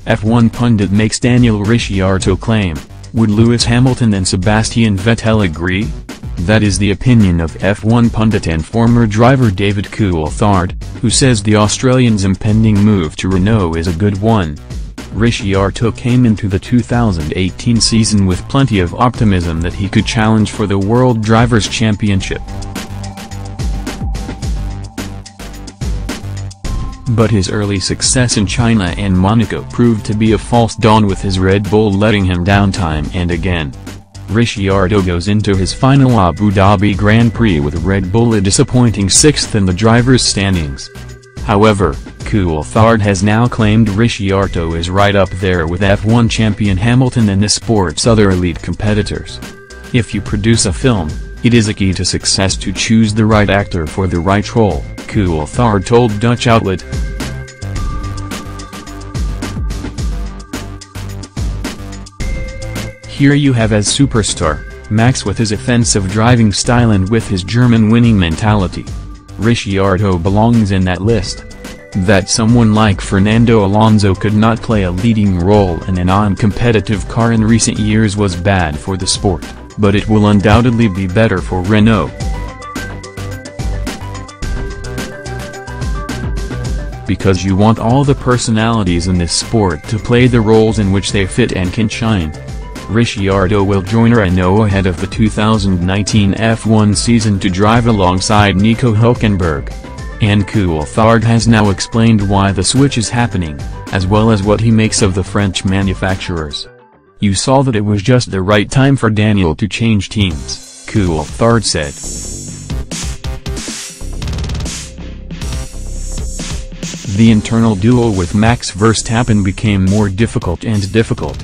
F1 pundit makes Daniel Ricciardo claim, would Lewis Hamilton and Sebastian Vettel agree? That is the opinion of F1 pundit and former driver David Coulthard, who says the Australian's impending move to Renault is a good one. Ricciardo came into the 2018 season with plenty of optimism that he could challenge for the World Drivers' Championship. But his early success in China and Monaco proved to be a false dawn, with his Red Bull letting him down time and again. Ricciardo goes into his final Abu Dhabi Grand Prix with Red Bull a disappointing 6th in the drivers' standings. However, Coulthard has now claimed Ricciardo is right up there with F1 champion Hamilton and the sport's other elite competitors. If you produce a film, it is a key to success to choose the right actor for the right role, Coulthard told Dutch outlet. Here you have as superstar, Max with his offensive driving style and with his German winning mentality. Ricciardo belongs in that list. That someone like Fernando Alonso could not play a leading role in a non-competitive car in recent years was bad for the sport, but it will undoubtedly be better for Renault. Because you want all the personalities in this sport to play the roles in which they fit and can shine. Ricciardo will join Renault ahead of the 2019 F1 season to drive alongside Nico Hülkenberg. And Coulthard has now explained why the switch is happening, as well as what he makes of the French manufacturers. You saw that it was just the right time for Daniel to change teams, Coulthard said. The internal duel with Max Verstappen became more difficult and difficult.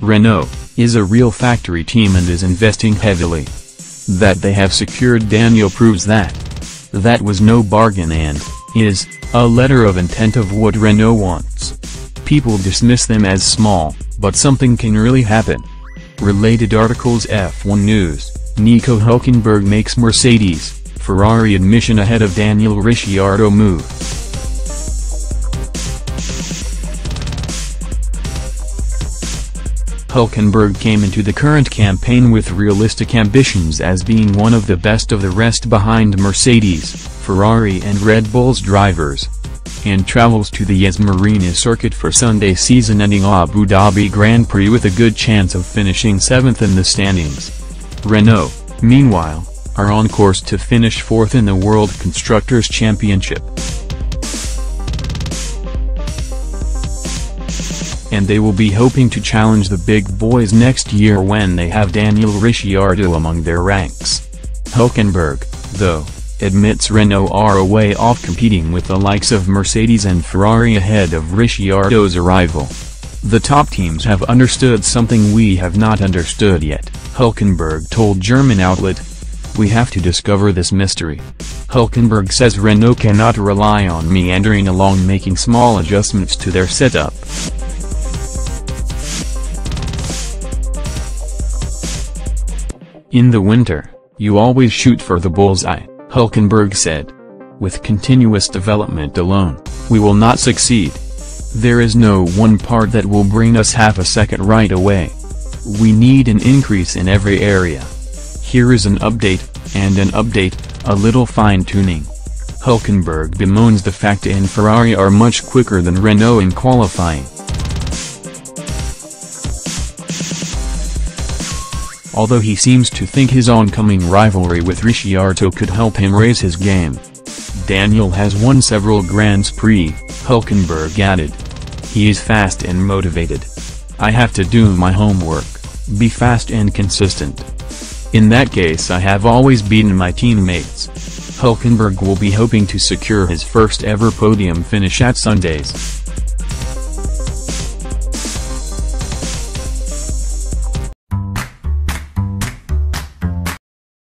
Renault is a real factory team and is investing heavily. That they have secured Daniel proves that. That was no bargain and is a letter of intent of what Renault wants. People dismiss them as small, but something can really happen. Related articles F1 News, Nico Hülkenberg makes Mercedes, Ferrari admission ahead of Daniel Ricciardo move. Hülkenberg came into the current campaign with realistic ambitions as being one of the best of the rest behind Mercedes, Ferrari and Red Bull's drivers. And travels to the Yas Marina circuit for Sunday season-ending Abu Dhabi Grand Prix with a good chance of finishing 7th in the standings. Renault, meanwhile, are on course to finish 4th in the World Constructors' Championship. And they will be hoping to challenge the big boys next year when they have Daniel Ricciardo among their ranks. Hülkenberg, though, admits Renault are a way off competing with the likes of Mercedes and Ferrari ahead of Ricciardo's arrival. The top teams have understood something we have not understood yet, Hülkenberg told German outlet. We have to discover this mystery. Hülkenberg says Renault cannot rely on meandering along making small adjustments to their setup. In the winter, you always shoot for the bullseye, Hülkenberg said. With continuous development alone, we will not succeed. There is no one part that will bring us half a second right away. We need an increase in every area. Here is an update, and an update, a little fine-tuning. Hülkenberg bemoans the fact and Ferrari are much quicker than Renault in qualifying. Although he seems to think his oncoming rivalry with Ricciardo could help him raise his game. Daniel has won several Grands Prix, Hülkenberg added. He is fast and motivated. I have to do my homework, be fast and consistent. In that case I have always beaten my teammates. Hülkenberg will be hoping to secure his first ever podium finish at Sundays.